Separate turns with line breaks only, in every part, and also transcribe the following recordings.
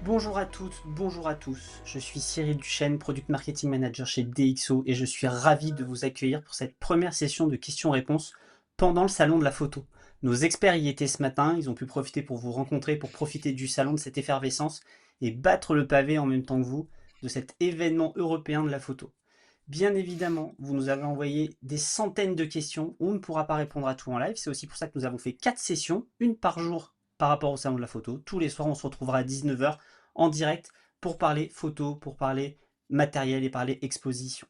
Bonjour à toutes, bonjour à tous. Je suis Cyril Duchesne, Product Marketing Manager chez DxO et je suis ravi de vous accueillir pour cette première session de questions-réponses pendant le salon de la photo. Nos experts y étaient ce matin, ils ont pu profiter pour vous rencontrer, pour profiter du salon, de cette effervescence et battre le pavé en même temps que vous de cet événement européen de la photo. Bien évidemment, vous nous avez envoyé des centaines de questions. On ne pourra pas répondre à tout en live. C'est aussi pour ça que nous avons fait 4 sessions, une par jour par rapport au salon de la photo. Tous les soirs, on se retrouvera à 19h en direct pour parler photo, pour parler matériel et parler exposition.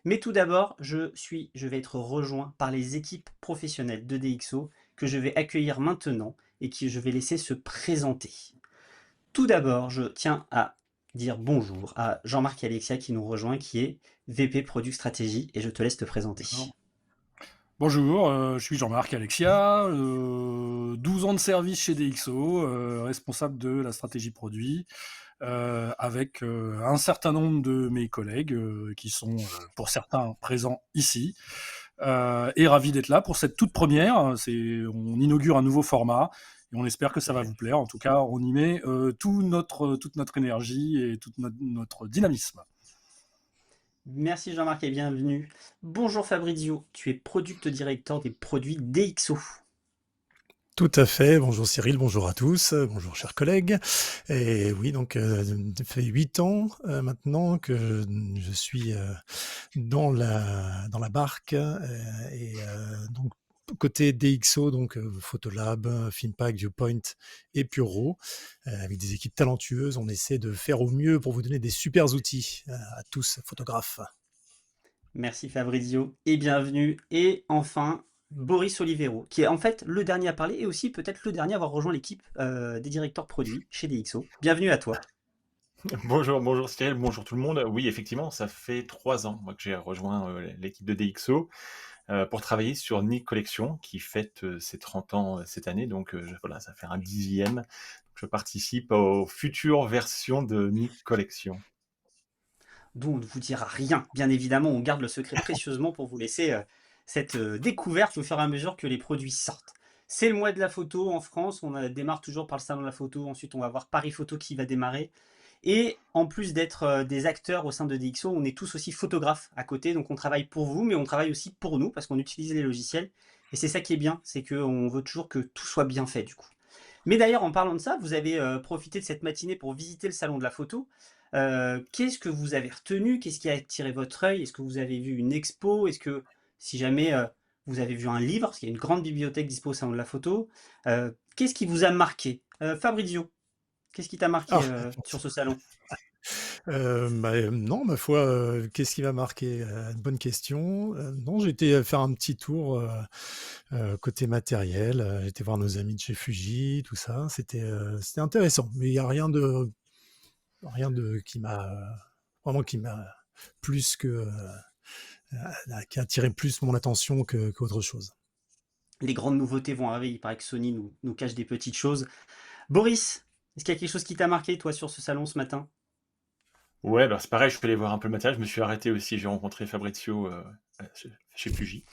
Mais tout d'abord, je vais être rejoint par les équipes professionnelles de DxO que je vais accueillir maintenant et que je vais laisser se présenter. Tout d'abord, je tiens à dire bonjour à Jean-Marc Alexia qui nous rejoint, qui est VP Product Stratégie, et je te laisse te présenter.
Bonjour, je suis Jean-Marc Alexia, 12 ans de service chez DxO, responsable de la stratégie produit, avec un certain nombre de mes collègues qui sont pour certains présents ici, et ravi d'être là pour cette toute première. On inaugure un nouveau format et on espère que ça va vous plaire. En tout cas, on y met toute notre énergie et tout notre dynamisme.
Merci Jean-Marc et bienvenue. Bonjour Fabrizio, tu es Product Director des produits DxO.
Tout à fait. Bonjour Cyril, bonjour à tous, bonjour chers collègues. Et oui, donc ça fait 8 ans maintenant que je suis dans la barque donc côté DxO, donc Photolab, Filmpack, Viewpoint et Puro, avec des équipes talentueuses, on essaie de faire au mieux pour vous donner des super outils à tous photographes.
Merci Fabrizio et bienvenue. Et enfin, Boris Olivero, qui est en fait le dernier à parler et aussi peut-être le dernier à avoir rejoint l'équipe des directeurs produits chez DxO. Bienvenue à toi.
Bonjour Cyril, bonjour tout le monde. Oui, effectivement, ça fait 3 ans moi, que j'ai rejoint l'équipe de DxO pour travailler sur Nick Collection qui fête ses 30 ans cette année. Donc voilà, ça fait un 10e. Je participe aux futures versions de Nick Collection.
D'où on ne vous dira rien. Bien évidemment, on garde le secret précieusement pour vous laisser cette découverte au fur et à mesure que les produits sortent. C'est le mois de la photo en France, démarre toujours par le salon de la photo, ensuite on va voir Paris Photo qui va démarrer. Et en plus d'être des acteurs au sein de DxO, on est tous aussi photographes à côté, donc on travaille pour vous, mais on travaille aussi pour nous, parce qu'on utilise les logiciels. Et c'est ça qui est bien, c'est qu'on veut toujours que tout soit bien fait du coup. Mais d'ailleurs, en parlant de ça, vous avez profité de cette matinée pour visiter le salon de la photo. Qu'est-ce que vous avez retenu? Qu'est-ce qui a attiré votre œil? Est-ce que vous avez vu une expo? Est-ce que, si jamais vous avez vu un livre, parce qu'il y a une grande bibliothèque dispo au salon de la photo, qu'est-ce qui vous a marqué? Fabrizio, qu'est-ce qui t'a marqué
Ah,
sur ce salon?
Non, ma foi, qu'est-ce qui m'a marqué? Une bonne question. Non, j'ai été faire un petit tour, côté matériel, j'étais voir nos amis de chez Fuji, tout ça. C'était intéressant, mais il y a rien de qui m'a, vraiment qui m'a plus que, qui a attiré plus mon attention qu'autre chose.
Les grandes nouveautés vont arriver, il paraît que Sony nous cache des petites choses. Boris, est-ce qu'il y a quelque chose qui t'a marqué, toi, sur ce salon ce matin?
Ouais, bah, c'est pareil, je suis allé voir un peu le matériel. Je me suis arrêté aussi, j'ai rencontré Fabrizio chez Fuji.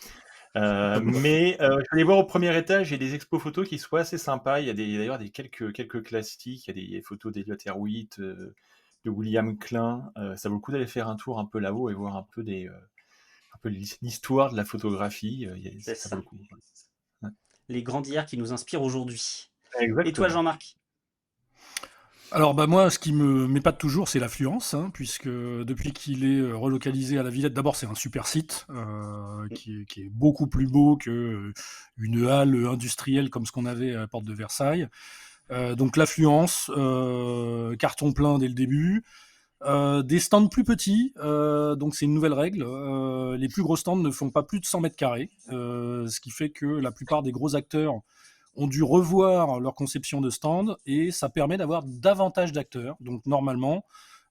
Je suis allé voir au premier étage, il y a des expos photos qui sont assez sympas. Il y a d'ailleurs quelques classiques. Il y a des photos d'Eliot Erwitt, de William Klein. Ça vaut le coup d'aller faire un tour un peu là-haut et voir un peu l'histoire de la photographie.
C'est
Ça vaut le
ça,
coup. Ouais.
les grands d'hier qui nous inspirent aujourd'hui. Et toi,
Exactement.
Jean-Marc?
Alors bah moi, ce qui me m'épate toujours, c'est l'affluence, hein, puisque depuis qu'il est relocalisé à la Villette, d'abord c'est un super site qui est beaucoup plus beau que une halle industrielle comme ce qu'on avait à la porte de Versailles. Donc l'affluence, carton plein dès le début. Des stands plus petits, donc c'est une nouvelle règle. Les plus gros stands ne font pas plus de 100 mètres carrés, ce qui fait que la plupart des gros acteurs ont dû revoir leur conception de stand et ça permet d'avoir davantage d'acteurs. Donc normalement,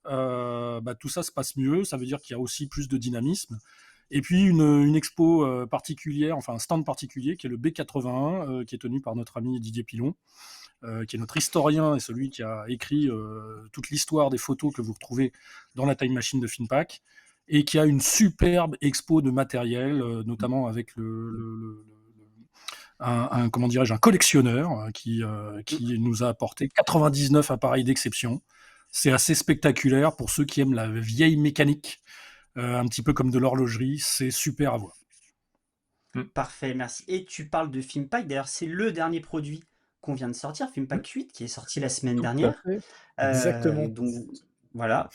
tout ça se passe mieux. Ça veut dire qu'il y a aussi plus de dynamisme. Et puis une expo particulière, enfin un stand particulier qui est le B81, qui est tenu par notre ami Didier Pilon, qui est notre historien et celui qui a écrit toute l'histoire des photos que vous retrouvez dans la Time Machine de Finpack, et qui a une superbe expo de matériel, notamment avec comment dirais-je, un collectionneur qui nous a apporté 99 appareils d'exception. C'est assez spectaculaire pour ceux qui aiment la vieille mécanique, un petit peu comme de l'horlogerie. C'est super à voir.
Parfait, merci. Et tu parles de Filmpack, d'ailleurs c'est le dernier produit qu'on vient de sortir,
Mmh,
Filmpack 8, qui est sorti la semaine
tout à
dernière.
fait. Exactement.
Donc voilà,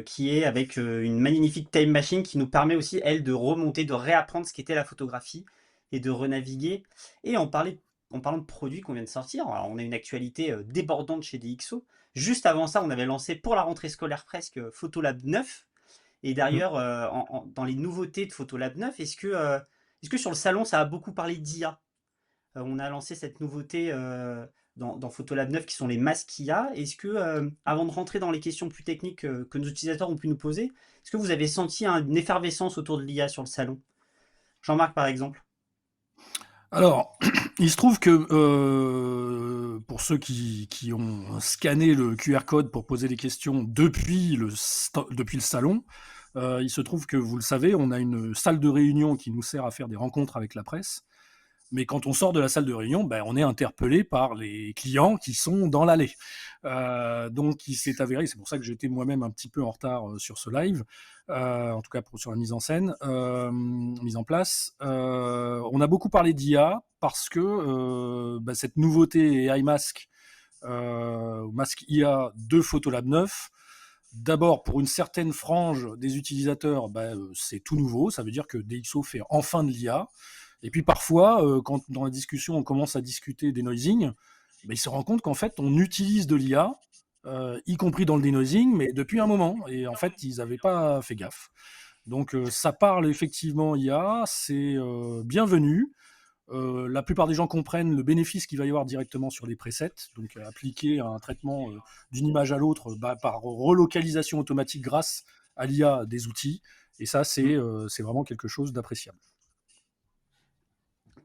qui est avec une magnifique time machine qui nous permet aussi, elle, de remonter, de réapprendre ce qu'était la photographie et de renaviguer. Et en parlant de produits qu'on vient de sortir, alors on a une actualité débordante chez DxO. Juste avant ça, on avait lancé pour la rentrée scolaire presque Photolab 9. Et
Mmh.
d'ailleurs, dans les nouveautés de Photolab 9, est-ce que sur le salon, ça a beaucoup parlé d'IA? On a lancé cette nouveauté dans Photolab 9 qui sont les masques IA. Est-ce que, avant de rentrer dans les questions plus techniques que nos utilisateurs ont pu nous poser, est-ce que vous avez senti une effervescence autour de l'IA sur le salon? Jean-Marc, par exemple.
Alors, il se trouve que pour ceux qui ont scanné le QR code pour poser des questions depuis depuis le salon, il se trouve que, vous le savez, on a une salle de réunion qui nous sert à faire des rencontres avec la presse. Mais quand on sort de la salle de réunion, ben, on est interpellé par les clients qui sont dans l'allée. Donc, il s'est avéré, c'est pour ça que j'étais moi-même un petit peu en retard sur ce live, en tout cas sur la mise en scène, mise en place. On a beaucoup parlé d'IA parce que ben, cette nouveauté AI Mask, Mask IA de Photolab 9, d'abord, pour une certaine frange des utilisateurs, ben, c'est tout nouveau. Ça veut dire que DxO fait enfin de l'IA. Et puis parfois, quand dans la discussion, on commence à discuter denoising, ben, ils se rendent compte qu'en fait, on utilise de l'IA, y compris dans le denoising, mais depuis un moment. Et en fait, ils n'avaient pas fait gaffe. Donc, ça parle effectivement IA, c'est bienvenu. La plupart des gens comprennent le bénéfice qu'il va y avoir directement sur les presets, donc appliquer un traitement d'une image à l'autre bah, par relocalisation automatique grâce à l'IA des outils. Et ça, c'est vraiment quelque chose d'appréciable.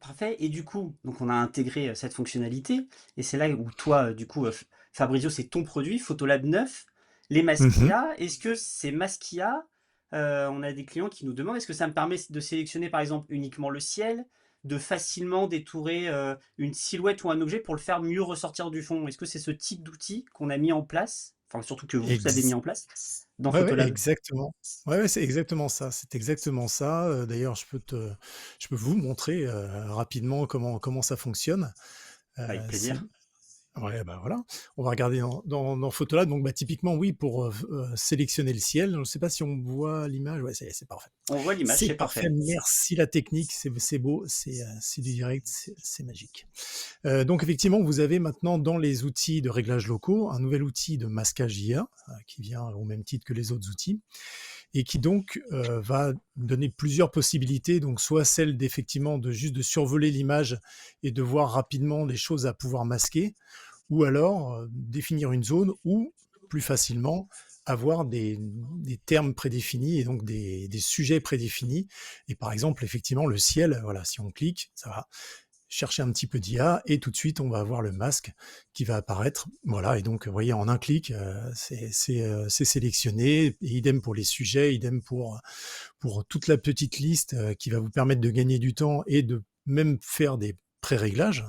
Parfait. Et du coup, donc on a intégré cette fonctionnalité. Et c'est là où toi, du coup, Fabrizio, c'est ton produit, Photolab 9, les masques
Mmh.
IA. Est-ce que ces masques IA, on a des clients qui nous demandent, est-ce que ça me permet de sélectionner par exemple uniquement le ciel, de facilement détourer une silhouette ou un objet pour le faire mieux ressortir du fond? Est-ce que c'est ce type d'outil qu'on a mis en place, enfin surtout que vous avez mis
Ex
en place dans
Ouais, ouais,
Photolab?
exactement. Ouais, ouais, c'est exactement ça. C'est exactement ça. D'ailleurs, je peux vous montrer, rapidement comment ça fonctionne.
Avec
Si
plaisir.
Ouais, bah, voilà. On va regarder dans Photolab. Donc, bah, typiquement, oui, pour, sélectionner le ciel. Je ne sais pas si on voit l'image. Ouais, c'est parfait.
On voit l'image,
C'est
c'est
parfait.
parfait.
Merci la technique, c'est beau, c'est du direct, c'est magique. Donc effectivement, vous avez maintenant dans les outils de réglage locaux, un nouvel outil de masquage IA, qui vient au même titre que les autres outils et qui donc, va donner plusieurs possibilités. Donc soit celle d'effectivement de juste de survoler l'image et de voir rapidement les choses à pouvoir masquer, ou alors, définir une zone ou, plus facilement, avoir des termes prédéfinis et donc des sujets prédéfinis et par exemple, effectivement, le ciel, voilà, si on clique, ça va chercher un petit peu d'IA et tout de suite, on va avoir le masque qui va apparaître. Voilà et donc, vous voyez, en un clic, c'est sélectionné et idem pour les sujets, idem pour toute la petite liste, qui va vous permettre de gagner du temps et de même faire des pré-réglages,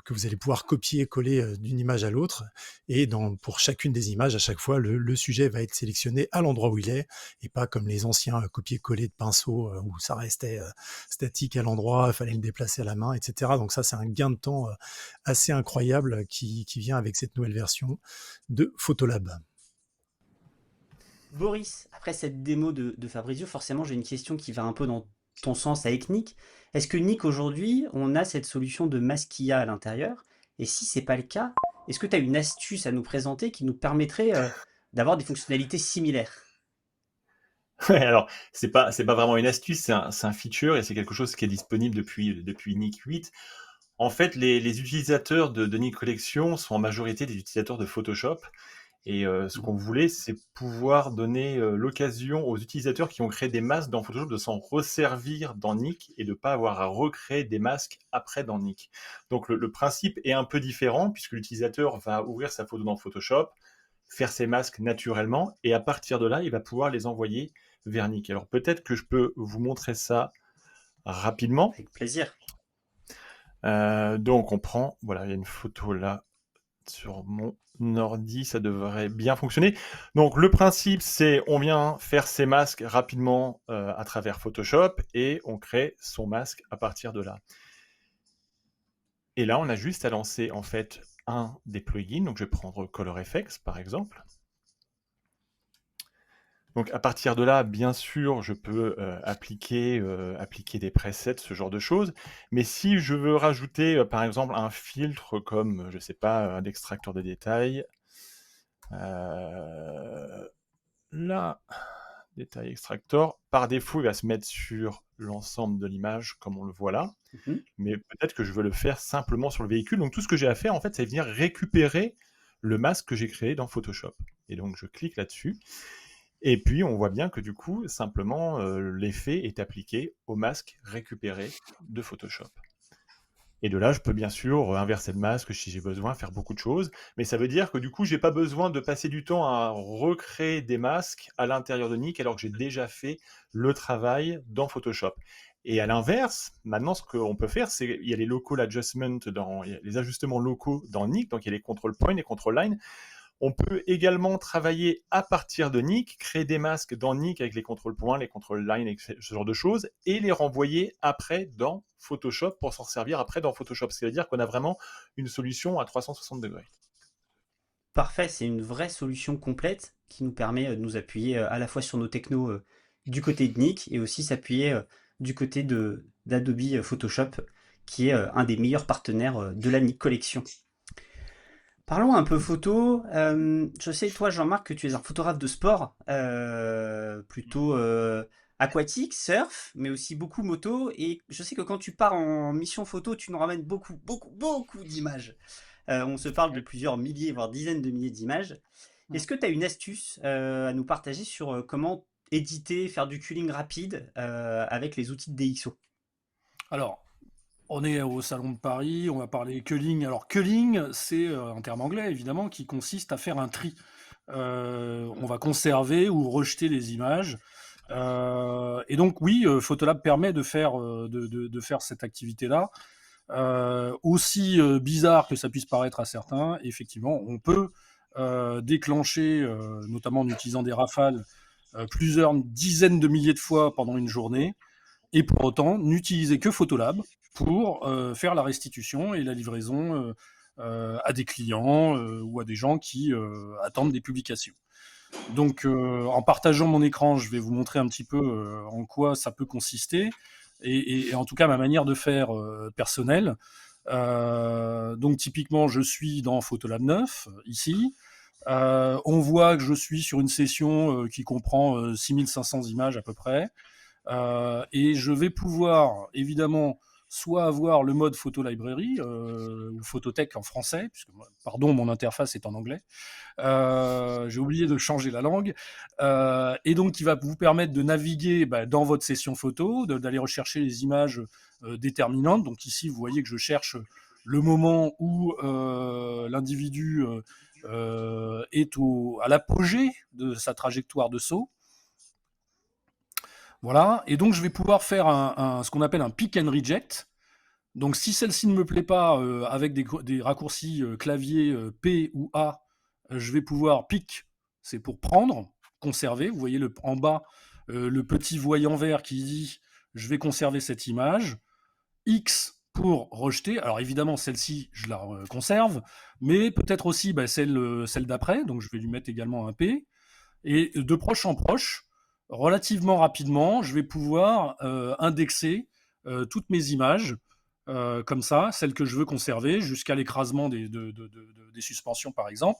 que vous allez pouvoir copier-coller, d'une image à l'autre et pour chacune des images, à chaque fois, le sujet va être sélectionné à l'endroit où il est et pas comme les anciens, copier-coller de pinceau, où ça restait, statique à l'endroit, il fallait le déplacer à la main et cetera. Donc ça, c'est un gain de temps, assez incroyable qui vient avec cette nouvelle version de Photolab.
Boris, après cette démo de Fabrizio, forcément, j'ai une question qui va un peu dans ton sens avec Nick. Est-ce que Nick, aujourd'hui, on a cette solution de masque IA à l'intérieur? Et si c'est pas le cas, est-ce que tu as une astuce à nous présenter qui nous permettrait d'avoir des fonctionnalités similaires?
Ouais, alors c'est pas vraiment une astuce, c'est un feature et c'est quelque chose qui est disponible depuis Nick 8. En fait, les utilisateurs de Nick Collection sont en majorité des utilisateurs de Photoshop et ce qu'on voulait, c'est pouvoir donner, l'occasion aux utilisateurs qui ont créé des masques dans Photoshop de s'en resservir dans Nick et de pas avoir à recréer des masques après dans Nick. Donc le principe est un peu différent puisque l'utilisateur va ouvrir sa photo dans Photoshop, faire ses masques naturellement et à partir de là, il va pouvoir les envoyer vers Nick. Alors peut-être que je peux vous montrer ça rapidement.
Avec plaisir.
Donc on prend, voilà, il y a une photo là Sur mon ordi, ça devrait bien fonctionner. Donc le principe, c'est on vient faire ses masques rapidement à travers Photoshop et on crée son masque à partir de là. Et là, on a juste à lancer en fait un des plugins. Donc je vais prendre ColorFX par exemple. Donc à partir de là, bien sûr, je peux appliquer des presets, ce genre de choses. Mais si je veux rajouter, par exemple, un filtre comme, je sais pas, un extracteur de détails, là, détail extractor, par défaut, il va se mettre sur l'ensemble de l'image, comme on le voit là.
Mhm.
Mais peut-être que je veux le faire simplement sur le véhicule. Donc tout ce que j'ai à faire, en fait, c'est venir récupérer le masque que j'ai créé dans Photoshop. Et donc je clique là-dessus. Et puis, on voit bien que du coup, simplement, l'effet est appliqué au masque récupéré de Photoshop. Et de là, je peux bien sûr inverser le masque si j'ai besoin, faire beaucoup de choses. Mais ça veut dire que du coup, j'ai pas besoin de passer du temps à recréer des masques à l'intérieur de Nik alors que j'ai déjà fait le travail dans Photoshop. Et à l'inverse, maintenant, ce qu'on peut faire, c'est il y a les local adjustments, il y a les ajustements locaux dans Nik, donc il y a les control points, les control lines. On peut également travailler à partir de Nik, créer des masques dans Nik avec les contrôle points, les control lines, ce genre de choses, et les renvoyer après dans Photoshop pour s'en servir après dans Photoshop. Ce qui veut dire qu'on a vraiment une solution à 360 degrés.
Parfait, c'est une vraie solution complète qui nous permet de nous appuyer à la fois sur nos technos du côté de Nik et aussi s'appuyer du côté d'Adobe Photoshop, qui est un des meilleurs partenaires de la Nik Collection. Parlons un peu photo. Je sais, toi, Jean-Marc, que tu es un photographe de sport, plutôt aquatique, surf, mais aussi beaucoup moto. Et je sais que quand tu pars en mission photo, tu nous ramènes beaucoup, beaucoup, beaucoup d'images. On se parle de plusieurs milliers, voire dizaines de milliers d'images. Est-ce que tu as une astuce à nous partager sur comment éditer, faire du culling rapide avec les outils de DxO?
Alors, on est au Salon de Paris, on va parler culling. Alors, culling, c'est un terme anglais, évidemment, qui consiste à faire un tri. On va conserver ou rejeter les images. Et donc, oui, Photolab permet de faire, de faire cette activité-là. Aussi bizarre que ça puisse paraître à certains, effectivement, on peut déclencher, notamment en utilisant des rafales, plusieurs dizaines de milliers de fois pendant une journée, et pour autant n'utiliser que Photolab pour faire la restitution et la livraison à des clients ou à des gens qui attendent des publications. Donc, en partageant mon écran, je vais vous montrer un petit peu en quoi ça peut consister, et en tout cas ma manière de faire personnelle. Donc, typiquement, je suis dans Photolab 9, ici. On voit que je suis sur une session qui comprend 6500 images à peu près. Et je vais pouvoir, évidemment, soit avoir le mode Photo Library, ou Photothèque en français, puisque, pardon, mon interface est en anglais. J'ai oublié de changer la langue. Et donc, qui va vous permettre de naviguer dans votre session photo, d'aller rechercher les images déterminantes. Donc ici, vous voyez que je cherche le moment où l'individu est à l'apogée de sa trajectoire de saut. Voilà, et donc je vais pouvoir faire ce qu'on appelle un pick and reject. Donc si celle-ci ne me plaît pas avec des raccourcis clavier P ou A, je vais pouvoir pick, c'est pour prendre, conserver. Vous voyez en bas le petit voyant vert qui dit je vais conserver cette image. X pour rejeter. Alors évidemment celle-ci je la conserve, mais peut-être aussi celle d'après, donc je vais lui mettre également un P. Et de proche en proche, relativement rapidement, je vais pouvoir indexer toutes mes images, comme ça, celles que je veux conserver, jusqu'à l'écrasement des suspensions, par exemple.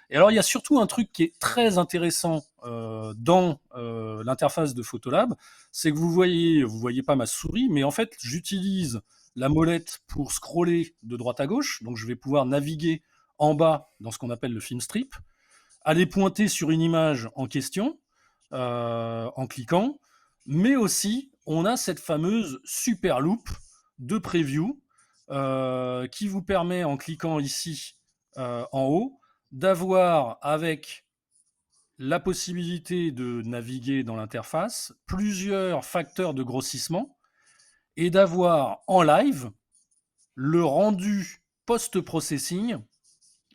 Et alors, il y a surtout un truc qui est très intéressant dans l'interface de Photolab, c'est que vous voyez pas ma souris, mais en fait, j'utilise la molette pour scroller de droite à gauche, donc je vais pouvoir naviguer en bas dans ce qu'on appelle le film strip, aller pointer sur une image en question en cliquant, mais aussi on a cette fameuse super loupe de preview qui vous permet, en cliquant ici en haut, d'avoir, avec la possibilité de naviguer dans l'interface, plusieurs facteurs de grossissement, et d'avoir en live le rendu post-processing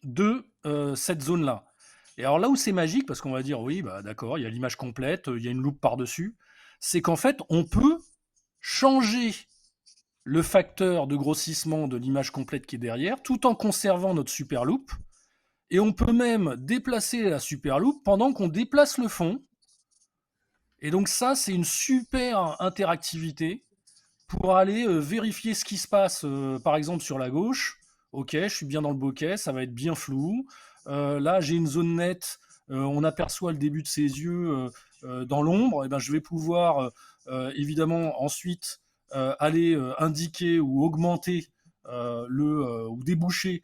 de cette zone-là. Et alors là où c'est magique, parce qu'on va dire, oui, bah, d'accord, il y a l'image complète, il y a une loupe par-dessus, c'est qu'en fait, on peut changer le facteur de grossissement de l'image complète qui est derrière, tout en conservant notre super loupe. Et on peut même déplacer la super loupe pendant qu'on déplace le fond. Et donc ça, c'est une super interactivité pour aller vérifier ce qui se passe, par exemple sur la gauche. Ok, je suis bien dans le bokeh, ça va être bien flou. Là, j'ai une zone nette, on aperçoit le début de ses yeux dans l'ombre. Et ben, je vais pouvoir évidemment ensuite aller indiquer ou augmenter ou déboucher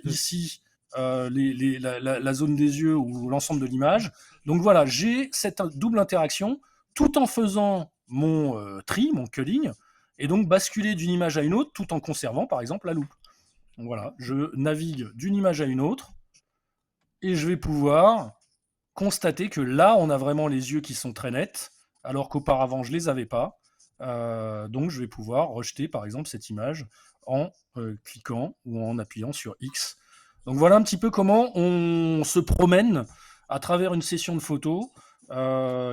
ici la zone des yeux ou l'ensemble de l'image. Donc voilà, j'ai cette double interaction tout en faisant mon tri, mon culling, et donc basculer d'une image à une autre tout en conservant par exemple la loupe. Donc voilà, je navigue d'une image à une autre et je vais pouvoir constater que là on a vraiment les yeux qui sont très nets alors qu'auparavant je les avais pas. Donc je vais pouvoir rejeter par exemple cette image en cliquant ou en appuyant sur X. Donc voilà un petit peu comment on se promène à travers une session de photos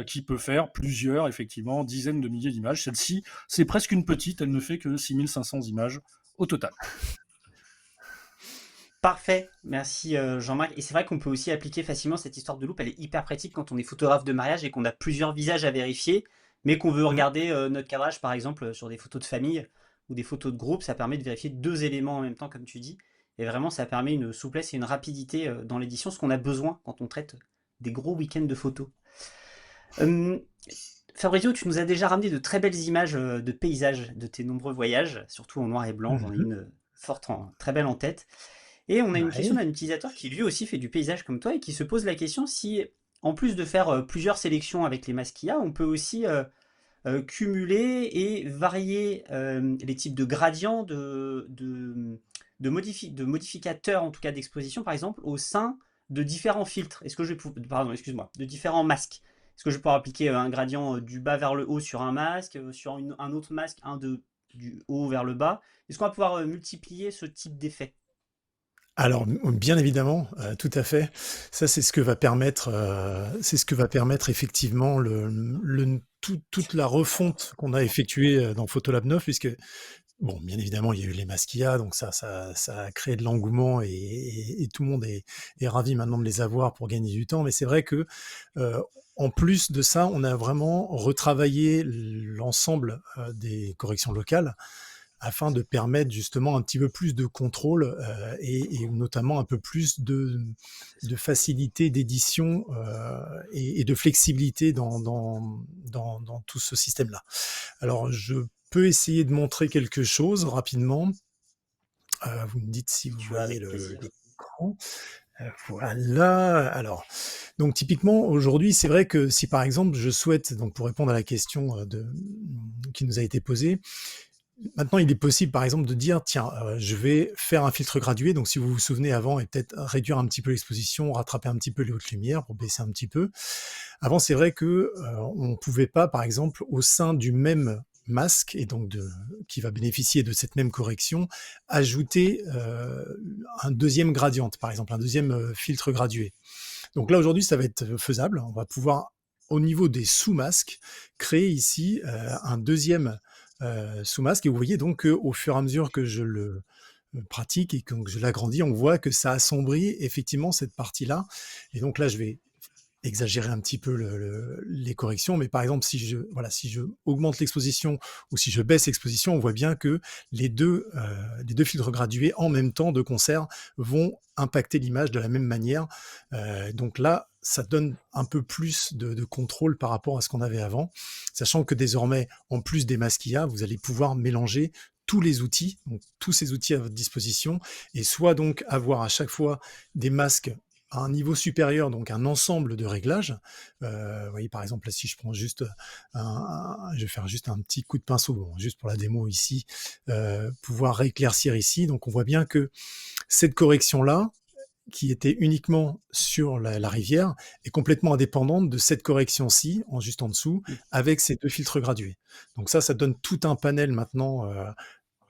qui peut faire plusieurs, effectivement, dizaines de milliers d'images. Celle-ci, c'est presque une petite, elle ne fait que 6500 images au total.
Parfait, merci Jean-Marc. Et c'est vrai qu'on peut aussi appliquer facilement cette histoire de loupe, elle est hyper pratique quand on est photographe de mariage et qu'on a plusieurs visages à vérifier, mais qu'on veut regarder notre cadrage par exemple sur des photos de famille ou des photos de groupe, ça permet de vérifier deux éléments en même temps comme tu dis. Et vraiment ça permet une souplesse et une rapidité dans l'édition, ce qu'on a besoin quand on traite des gros week-ends de photos. Fabrizio, tu nous as déjà ramené de très belles images de paysages de tes nombreux voyages, surtout en noir et blanc, j'en ai une forte, très belle en tête. Et on a une question d'un utilisateur qui lui aussi fait du paysage comme toi et qui se pose la question si, en plus de faire plusieurs sélections avec les masques qu'il y a, on peut aussi cumuler et varier les types de gradients de modificateurs, en tout cas d'exposition, par exemple, au sein de différents filtres. Est-ce que je vais pardon, excuse-moi, de différents masques. Est-ce que je vais pouvoir appliquer un gradient du bas vers le haut sur un masque, sur un autre masque, du haut vers le bas? Est-ce qu'on va pouvoir multiplier ce type d'effet?
Alors, bien évidemment, tout à fait. Ça, c'est ce que va permettre, effectivement toute la refonte qu'on a effectuée dans Photolab 9, puisque, bon, bien évidemment, il y a eu les Masquia, donc ça a créé de l'engouement et tout le monde est ravi maintenant de les avoir pour gagner du temps. Mais c'est vrai que, en plus de ça, on a vraiment retravaillé l'ensemble des corrections locales afin de permettre justement un petit peu plus de contrôle et notamment un peu plus de facilité d'édition et de flexibilité dans tout ce système-là. Alors, je peux essayer de montrer quelque chose rapidement. Vous me dites si vous voyez l'écran. Voilà. Alors, donc typiquement aujourd'hui, c'est vrai que si par exemple je souhaite, donc pour répondre à la question qui nous a été posée, maintenant, il est possible, par exemple, de dire, tiens, je vais faire un filtre gradué. Donc, si vous vous souvenez avant, et peut-être réduire un petit peu l'exposition, rattraper un petit peu les hautes lumières pour baisser un petit peu. Avant, c'est vrai que on pouvait pas, par exemple, au sein du même masque et donc qui va bénéficier de cette même correction, ajouter un deuxième gradient, par exemple, un deuxième filtre gradué. Donc là, aujourd'hui, ça va être faisable. On va pouvoir, au niveau des sous-masques, créer ici un deuxième sous-masque. Et vous voyez donc qu'au fur et à mesure que je le pratique et que je l'agrandis, on voit que ça assombrit effectivement cette partie-là. Et donc là, je vais exagérer un petit peu les corrections, mais par exemple, si je augmente l'exposition ou si je baisse l'exposition, on voit bien que les deux filtres gradués en même temps de concert vont impacter l'image de la même manière. Donc là, ça donne un peu plus de contrôle par rapport à ce qu'on avait avant, sachant que désormais, en plus des masques qu'il y a, vous allez pouvoir mélanger tous les outils, donc tous ces outils à votre disposition, et soit donc avoir à chaque fois des masques à un niveau supérieur, donc un ensemble de réglages. Vous voyez, par exemple, là, si je prends juste je vais faire juste un petit coup de pinceau, bon, juste pour la démo ici, pouvoir éclaircir ici. Donc, on voit bien que cette correction-là, qui était uniquement sur la rivière, est complètement indépendante de cette correction-ci, juste en dessous, avec ces deux filtres gradués. Donc ça donne tout un panel maintenant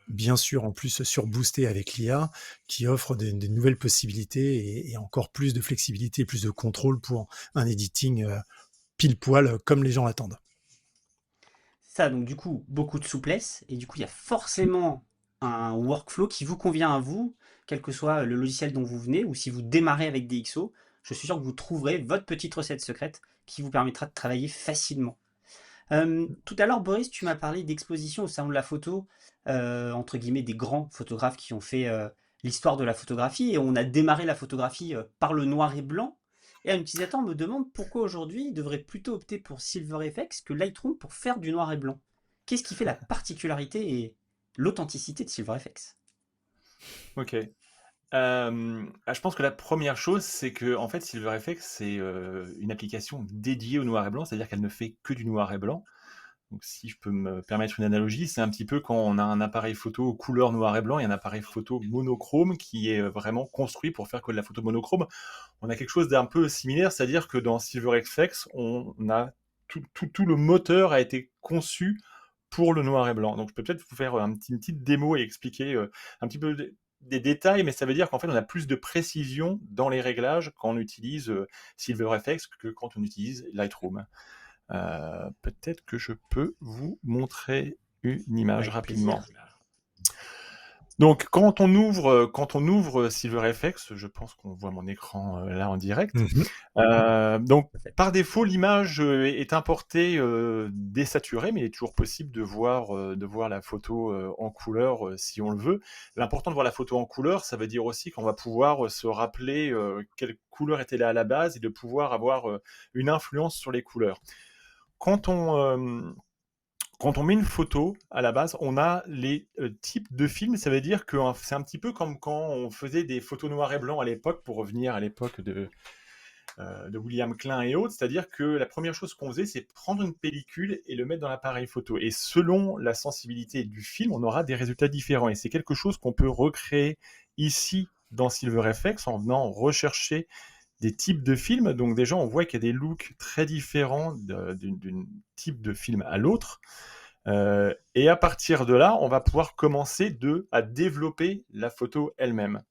bien sûr en plus surboosté avec l'IA qui offre des nouvelles possibilités et encore plus de flexibilité, plus de contrôle pour un editing pile poil comme les gens l'attendent.
Ça, donc du coup, beaucoup de souplesse, et du coup, il y a forcément un workflow qui vous convient à vous, quel que soit le logiciel dont vous venez, ou si vous démarrez avec DxO, je suis sûr que vous trouverez votre petite recette secrète qui vous permettra de travailler facilement. Tout à l'heure, Boris, tu m'as parlé d'exposition au salon de la photo, entre guillemets, des grands photographes qui ont fait l'histoire de la photographie, et on a démarré la photographie par le noir et blanc. Et un utilisateur me demande pourquoi aujourd'hui il devrait plutôt opter pour SilverFX que Lightroom pour faire du noir et blanc. Qu'est-ce qui fait la particularité et l'authenticité de SilverFX?
Ok. Je pense que la première chose, c'est que en fait, SilverFX, c'est une application dédiée au noir et blanc, c'est-à-dire qu'elle ne fait que du noir et blanc. Donc, si je peux me permettre une analogie, c'est un petit peu quand on a un appareil photo couleur noir et blanc et un appareil photo monochrome qui est vraiment construit pour faire que de la photo monochrome. On a quelque chose d'un peu similaire, c'est-à-dire que dans SilverFX, on a tout le moteur a été conçu pour le noir et blanc. Donc, je peux peut-être vous faire une petite démo et expliquer un petit peu des détails, mais ça veut dire qu'en fait, on a plus de précision dans les réglages quand on utilise SilverFX que quand on utilise Lightroom. Peut-être que je peux vous montrer une image
Avec
rapidement.
plaisir.
Donc, quand on ouvre SilverFX, je pense qu'on voit mon écran là en direct. Donc, par défaut, l'image est importée désaturée, mais il est toujours possible de voir la photo en couleur si on le veut. L'important de voir la photo en couleur, ça veut dire aussi qu'on va pouvoir se rappeler quelle couleur était là à la base et de pouvoir avoir une influence sur les couleurs. Quand on met une photo à la base, on a les types de films. Ça veut dire que c'est un petit peu comme quand on faisait des photos noir et blanc à l'époque, pour revenir à l'époque de William Klein et autres. C'est-à-dire que la première chose qu'on faisait, c'est prendre une pellicule et le mettre dans l'appareil photo. Et selon la sensibilité du film, on aura des résultats différents. Et c'est quelque chose qu'on peut recréer ici dans SilverFX en venant rechercher des types de films. Donc déjà, on voit qu'il y a des looks très différents d'un type de film à l'autre. Et à partir de là, on va pouvoir commencer à développer la photo elle-même.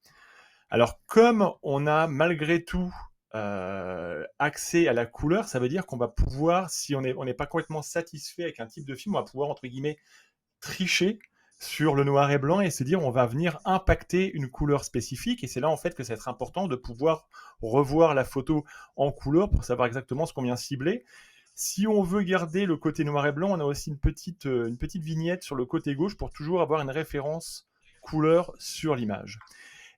Alors, comme on a malgré tout accès à la couleur, ça veut dire qu'on va pouvoir, si on n'est pas complètement satisfait avec un type de film, on va pouvoir, entre guillemets, tricher sur le noir et blanc et se dire on va venir impacter une couleur spécifique. Et c'est là en fait que ça va être important de pouvoir revoir la photo en couleur pour savoir exactement ce qu'on vient cibler. Si on veut garder le côté noir et blanc, on a aussi une petite vignette sur le côté gauche pour toujours avoir une référence couleur sur l'image.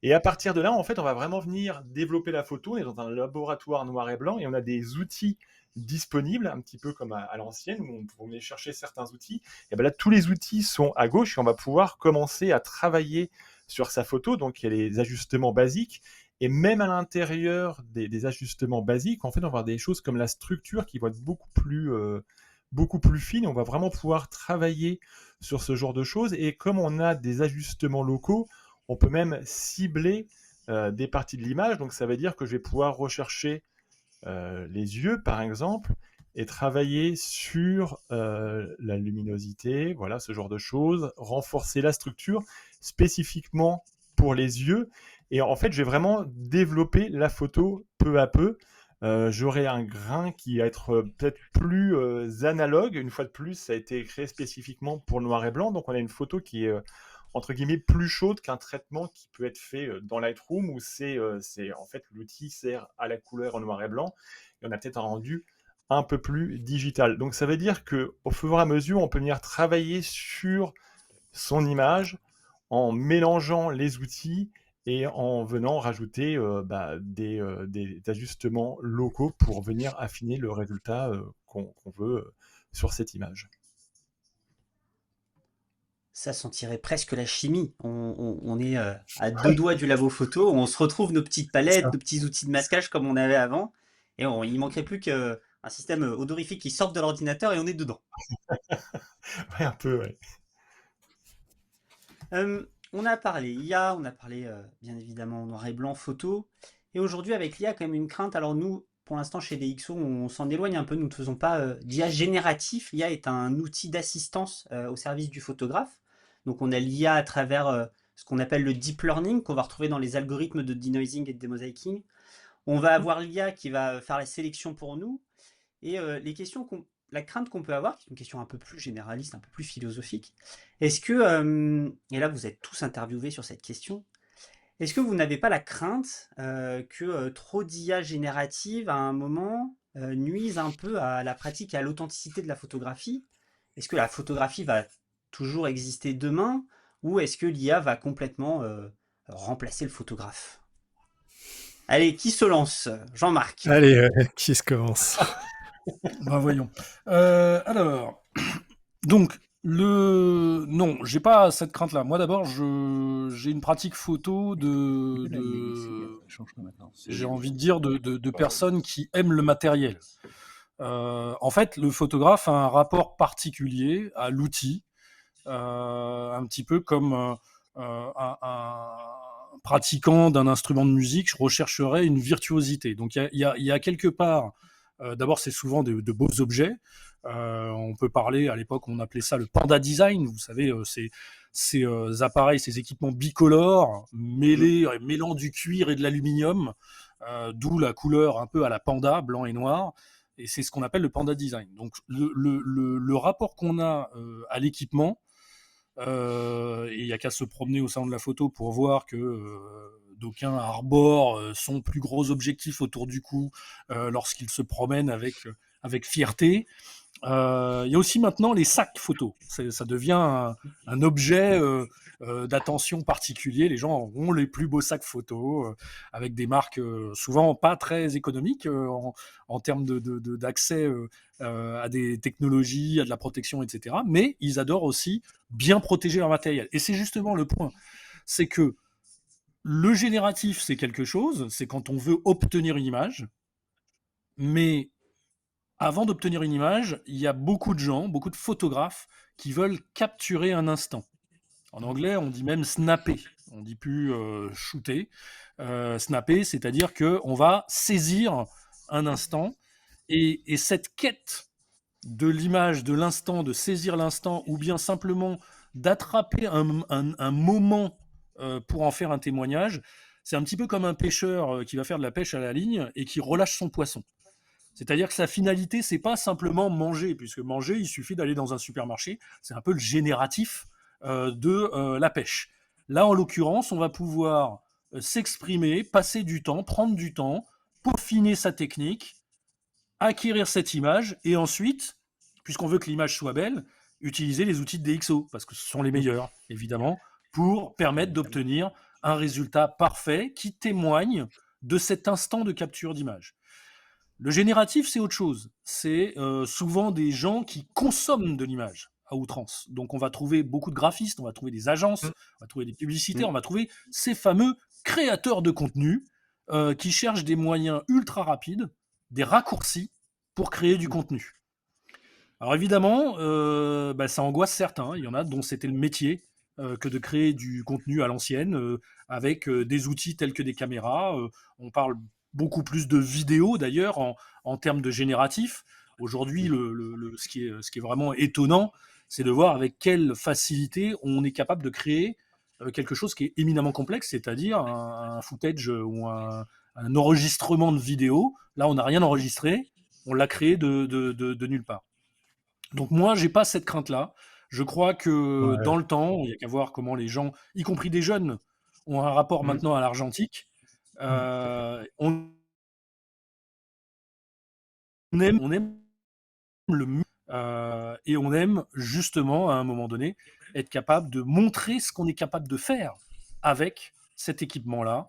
Et à partir de là, en fait, on va vraiment venir développer la photo. On est dans un laboratoire noir et blanc et on a des outils disponibles, un petit peu comme à l'ancienne, où on peut venir chercher certains outils. Et bien là, tous les outils sont à gauche et on va pouvoir commencer à travailler sur sa photo. Donc, il y a les ajustements basiques. Et même à l'intérieur des ajustements basiques, en fait, on va avoir des choses comme la structure qui vont être beaucoup plus fines. On va vraiment pouvoir travailler sur ce genre de choses. Et comme on a des ajustements locaux, on peut même cibler des parties de l'image. Donc, ça veut dire que je vais pouvoir rechercher les yeux, par exemple, et travailler sur la luminosité, voilà, ce genre de choses, renforcer la structure spécifiquement pour les yeux. Et en fait, je vais vraiment développer la photo peu à peu. J'aurai un grain qui va être peut-être plus analogue. Une fois de plus, ça a été créé spécifiquement pour le noir et blanc. Donc, on a une photo qui est entre guillemets plus chaude qu'un traitement qui peut être fait dans Lightroom où c'est en fait l'outil sert à la couleur en noir et blanc et on a peut-être un rendu un peu plus digital. Donc ça veut dire que au fur et à mesure, on peut venir travailler sur son image en mélangeant les outils et en venant rajouter des ajustements locaux pour venir affiner le résultat qu'on veut sur cette image.
Ça sentirait presque la chimie. On est à deux doigts du labo photo, on se retrouve nos petites palettes, nos petits outils de masquage comme on avait avant, et il manquerait plus qu'un système odorifique qui sorte de l'ordinateur et on est dedans.
Ouais, un peu, ouais.
On a parlé IA, on a parlé bien évidemment noir et blanc photo, et aujourd'hui avec l'IA quand même une crainte. Alors nous, pour l'instant chez DxO, on s'en éloigne un peu, nous ne faisons pas d'IA génératif. L'IA est un outil d'assistance au service du photographe. Donc on a l'IA à travers ce qu'on appelle le deep learning, qu'on va retrouver dans les algorithmes de denoising et de demosaicing. On va avoir l'IA qui va faire la sélection pour nous. Et la crainte qu'on peut avoir, qui est une question un peu plus généraliste, un peu plus philosophique, est-ce que, et là vous êtes tous interviewés sur cette question, est-ce que vous n'avez pas la crainte que trop d'IA générative à un moment nuise un peu à la pratique et à l'authenticité de la photographie? Est-ce que la photographie va toujours exister demain ou est-ce que l'IA va complètement remplacer le photographe? Allez, qui se lance? Jean-Marc.
Allez, qui se commence?
Ben voyons. Alors, donc, non, j'ai pas cette crainte-là. Moi, d'abord, j'ai une pratique photo j'ai envie de dire, de personnes qui aiment le matériel. En fait, le photographe a un rapport particulier à l'outil, un petit peu comme un pratiquant d'un instrument de musique rechercherait une virtuosité. Donc, il y a quelque part, d'abord, c'est souvent de beaux objets. On peut parler, à l'époque, on appelait ça le panda design. Vous savez, ces appareils, ces équipements bicolores, mêlant du cuir et de l'aluminium, d'où la couleur un peu à la panda, blanc et noir. Et c'est ce qu'on appelle le panda design. Donc, le rapport qu'on a à l'équipement, et il n'y a qu'à se promener au salon de la photo pour voir que d'aucuns arborent son plus gros objectif autour du cou lorsqu'ils se promènent avec fierté. Il y a aussi maintenant les sacs photos. Ça devient un objet d'attention particulier. Les gens ont les plus beaux sacs photos avec des marques souvent pas très économiques en termes d'accès à des technologies, à de la protection, etc. Mais ils adorent aussi bien protéger leur matériel. Et c'est justement le point. C'est que le génératif, c'est quelque chose, c'est quand on veut obtenir une image, mais avant d'obtenir une image, il y a beaucoup de gens, beaucoup de photographes qui veulent capturer un instant. En anglais, on dit même snapper, on dit plus shooter. Snapper, c'est-à-dire qu'on va saisir un instant, et cette quête de l'image, de l'instant, de saisir l'instant, ou bien simplement d'attraper un moment pour en faire un témoignage, c'est un petit peu comme un pêcheur qui va faire de la pêche à la ligne et qui relâche son poisson. C'est-à-dire que sa finalité, c'est pas simplement manger, puisque manger, il suffit d'aller dans un supermarché. C'est un peu le génératif de la pêche. Là, en l'occurrence, on va pouvoir s'exprimer, passer du temps, prendre du temps, peaufiner sa technique, acquérir cette image, et ensuite, puisqu'on veut que l'image soit belle, utiliser les outils de DxO, parce que ce sont les meilleurs, évidemment, pour permettre d'obtenir un résultat parfait qui témoigne de cet instant de capture d'image. Le génératif, c'est autre chose. C'est souvent des gens qui consomment de l'image à outrance. Donc on va trouver beaucoup de graphistes, on va trouver des agences, on va trouver des publicitaires, on va trouver ces fameux créateurs de contenu qui cherchent des moyens ultra rapides, des raccourcis pour créer du contenu. Alors évidemment, ça angoisse certains. Il y en a dont c'était le métier que de créer du contenu à l'ancienne avec des outils tels que des caméras. On parle beaucoup plus de vidéos d'ailleurs en termes de génératif. Aujourd'hui, ce qui est vraiment étonnant, c'est de voir avec quelle facilité on est capable de créer quelque chose qui est éminemment complexe, c'est-à-dire un footage ou un enregistrement de vidéo. Là, on n'a rien enregistré, on l'a créé de nulle part. Donc moi, j'ai pas cette crainte-là. Je crois que dans le temps, il y a qu'à voir comment les gens, y compris des jeunes, ont un rapport maintenant à l'argentique. On aime le et on aime justement à un moment donné être capable de montrer ce qu'on est capable de faire avec cet équipement-là.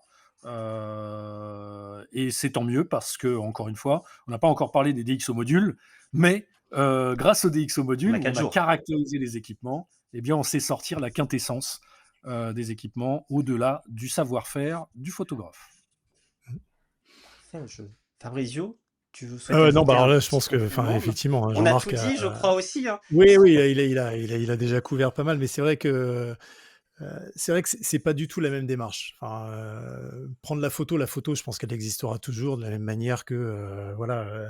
Et c'est tant mieux parce que, encore une fois, on n'a pas encore parlé des DxO modules, mais grâce aux DxO modules, on a caractérisé les équipements, et bien on sait sortir la quintessence des équipements au-delà du savoir-faire du photographe.
Fabrizio, tu veux
non, alors là, je pense que, effectivement,
on a tout dit, je crois aussi. Hein.
Oui, il a déjà couvert pas mal, mais c'est vrai que C'est vrai que c'est pas du tout la même démarche. Enfin, prendre la photo, je pense qu'elle existera toujours de la même manière que, voilà,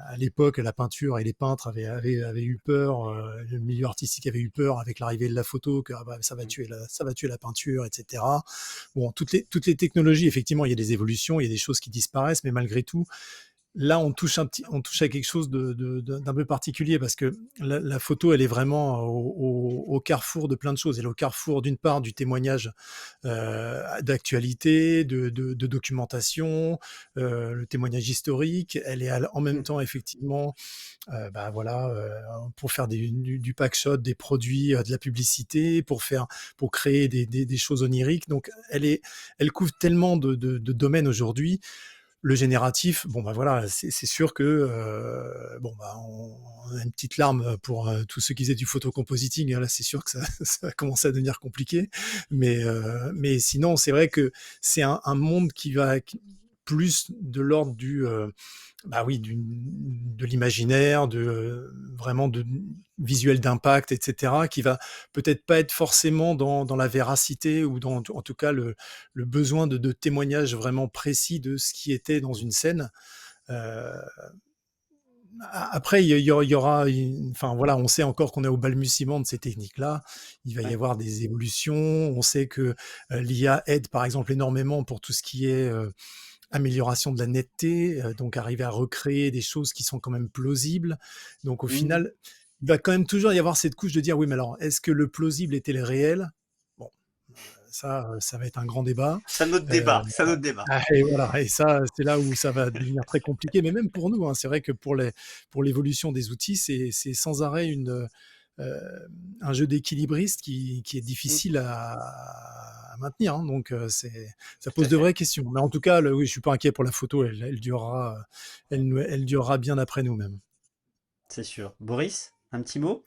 à l'époque, la peinture et les peintres avaient eu peur, le milieu artistique avait eu peur avec l'arrivée de la photo que, ah bah, ça va tuer la peinture et cetera. Bon, toutes les technologies, effectivement, il y a des évolutions, il y a des choses qui disparaissent, mais malgré tout, là, on touche à quelque chose d'un peu particulier parce que la photo, elle est vraiment au carrefour de plein de choses. Elle est au carrefour, d'une part, du témoignage d'actualité, de documentation, le témoignage historique. Elle est en même temps, effectivement, bah voilà, pour faire du packshot, des produits, de la publicité, pour créer des choses oniriques. Donc, elle couvre tellement de domaines aujourd'hui. Le génératif, bon bah voilà, c'est sûr que bon bah on a une petite larme pour tous ceux qui faisaient du photocompositing. Là, c'est sûr que ça va commencer à devenir compliqué. Mais sinon, c'est vrai que c'est un monde qui va plus de l'ordre bah oui, de l'imaginaire, vraiment de visuel d'impact, etc., qui va peut-être pas être forcément dans la véracité ou en tout cas le besoin de témoignages vraiment précis de ce qui était dans une scène. Euh, Après, il y aura, enfin voilà, on sait encore qu'on est au balbutiement de ces techniques-là. Il va y
Ouais.
avoir des évolutions. On sait que l'IA aide, par exemple, énormément pour tout ce qui est amélioration de la netteté, donc arriver à recréer des choses qui sont quand même plausibles. Donc au
Mhm.
final, il va quand même toujours y avoir cette couche de dire oui, mais alors est-ce que le plausible était le réel? Bon, ça va être un grand débat.
C'est un autre
Euh,
débat. C'est un autre débat.
et voilà, et ça, c'est là où ça va devenir très compliqué. Mais même pour nous, hein, c'est vrai que pour l'évolution des outils, c'est sans arrêt un jeu d'équilibriste qui est
Mm.
difficile à maintenir. Hein. Donc, ça
Tout
pose
à
de
fait.
vraies questions. Mais en tout cas, oui, je suis pas inquiet pour la photo. Elle durera bien après nous-mêmes.
C'est sûr. Boris, un petit mot?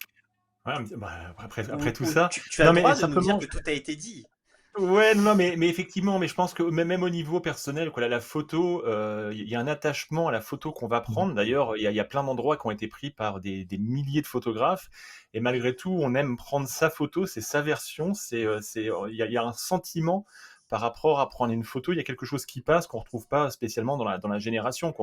Ouais, bah, après tout
Ou
ça.
tu as
Non,
le
mais
droit de nous dire
simplement,
que tout a été dit.
ouais, non, mais effectivement, mais je pense que même au niveau personnel, quoi, la photo, il y a un attachement à la photo qu'on va
Mhm.
prendre. D'ailleurs, il y a plein d'endroits qui ont été pris par des milliers de photographes, et malgré tout, on aime prendre sa photo, c'est sa version, il y a un sentiment par rapport à prendre une photo. Il y a quelque chose qui passe qu'on retrouve pas spécialement dans la génération.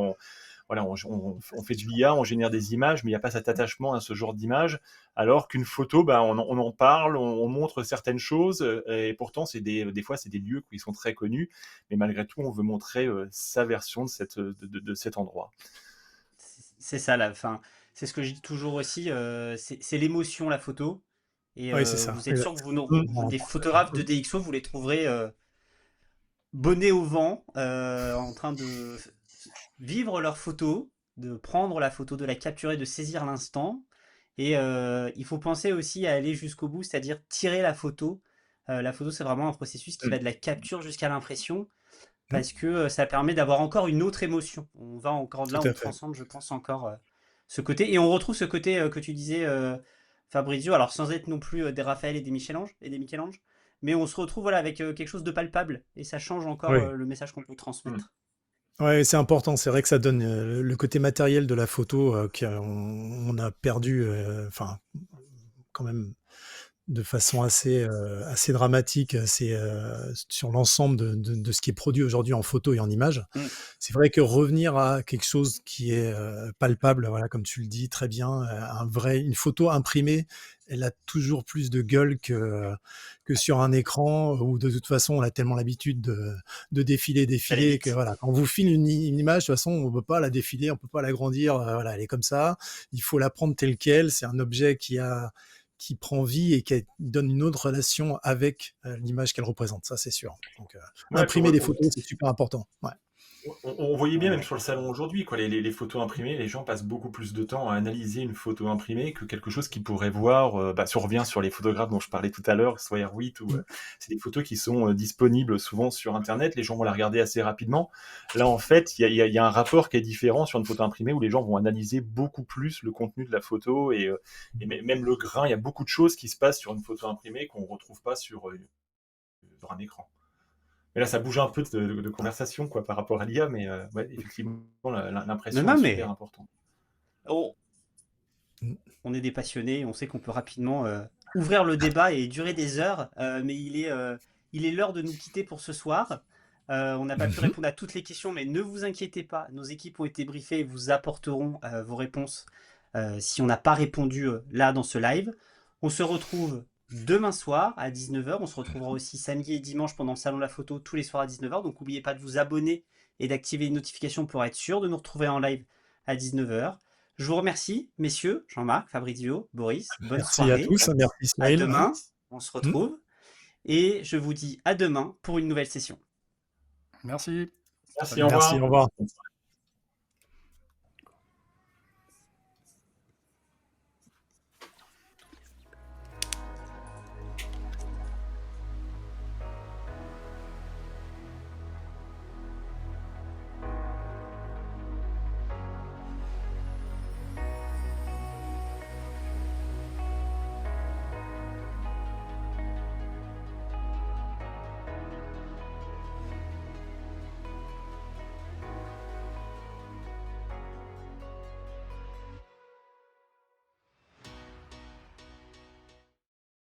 Voilà, on fait de l'IA, on génère des images, mais il n'y a pas cet attachement à ce genre d'image. Alors qu'une photo, bah, on en parle, on montre certaines choses, et pourtant, des fois, c'est des lieux qui sont très connus, mais malgré tout, on veut montrer sa version de cet endroit.
C'est ça la fin. C'est ce que je dis toujours aussi. C'est l'émotion, la photo. Et
Oui, c'est ça.
vous êtes sûr que
Mhm.
des photographes de DxO, vous les trouverez bonnet au vent, en train de vivre leur photo, de prendre la photo, de la capturer, de saisir l'instant. Et il faut penser aussi à aller jusqu'au bout, c'est-à-dire tirer la photo. La photo, c'est vraiment un processus qui va de la capture jusqu'à l'impression,
Mhm.
parce que ça permet d'avoir encore une autre émotion. On va encore de là,
Tout
on
à fait.
transcende, je pense, encore ce côté. Et on retrouve ce côté que tu disais, Fabrizio, alors sans être non plus des Raphaël et des Michel-Ange, mais on se retrouve voilà, avec quelque chose de palpable, et ça change encore
Oui.
le message qu'on peut
Mm.
transmettre.
Ouais, c'est important. C'est vrai que ça donne le côté matériel de la photo qu'on on a perdu, enfin, quand même de façon assez dramatique. C'est sur l'ensemble de ce qui est produit aujourd'hui en photo et en image.
Mm.
C'est vrai que revenir à quelque chose qui est palpable, voilà, comme tu le dis très bien, une photo imprimée, elle a toujours plus de gueule que sur un écran où de toute façon on a tellement l'habitude de
Allez
défiler que
vite.
voilà, quand on vous filme une image, de toute façon on peut pas la défiler, on peut pas l'agrandir, voilà, elle est comme ça. Il faut la prendre telle quelle. C'est un objet qui prend vie et qui donne une autre relation avec l'image qu'elle représente, ça c'est sûr. Donc,
Ouais, puis
imprimer des photos, c'est super important. Ouais.
on voyait bien même sur le salon aujourd'hui, quoi, les photos imprimées, les gens passent beaucoup plus de temps à analyser une photo imprimée que quelque chose qu'ils pourraient voir. Si on revient sur les photographes dont je parlais tout à l'heure, que ce soit Erwitt ou c'est des photos qui sont disponibles souvent sur Internet. Les gens vont la regarder assez rapidement. Là, en fait, il y a un rapport qui est différent sur une photo imprimée où les gens vont analyser beaucoup plus le contenu de la photo et même le grain. Il y a beaucoup de choses qui se passent sur une photo imprimée qu'on retrouve pas sur un écran. Mais là, ça bouge un peu de conversation quoi, par rapport à l'IA, mais ouais, effectivement,
Non,
l'impression est
non,
super
mais
importante.
on est des passionnés, on sait qu'on peut rapidement ouvrir le débat et durer des heures, mais il est l'heure de nous quitter pour ce soir. On n'a pas pu répondre à toutes les questions, mais ne vous inquiétez pas, nos équipes ont été briefées et vous apporteront vos réponses si on n'a pas répondu là dans ce live. On se retrouve demain soir à 19h. On se retrouvera aussi samedi et dimanche pendant le Salon de la Photo tous les soirs à 19h. Donc n'oubliez pas de vous abonner et d'activer les notifications pour être sûr de nous retrouver en live à 19h. Je vous remercie, messieurs, Jean-Marc, Fabrizio, Boris. Bonne
Merci
soirée.
à tous, merci
À
Ismaël.
demain, on se retrouve. Et je vous dis à demain pour une nouvelle session.
Merci.
Merci, au
Merci,
revoir.
au revoir.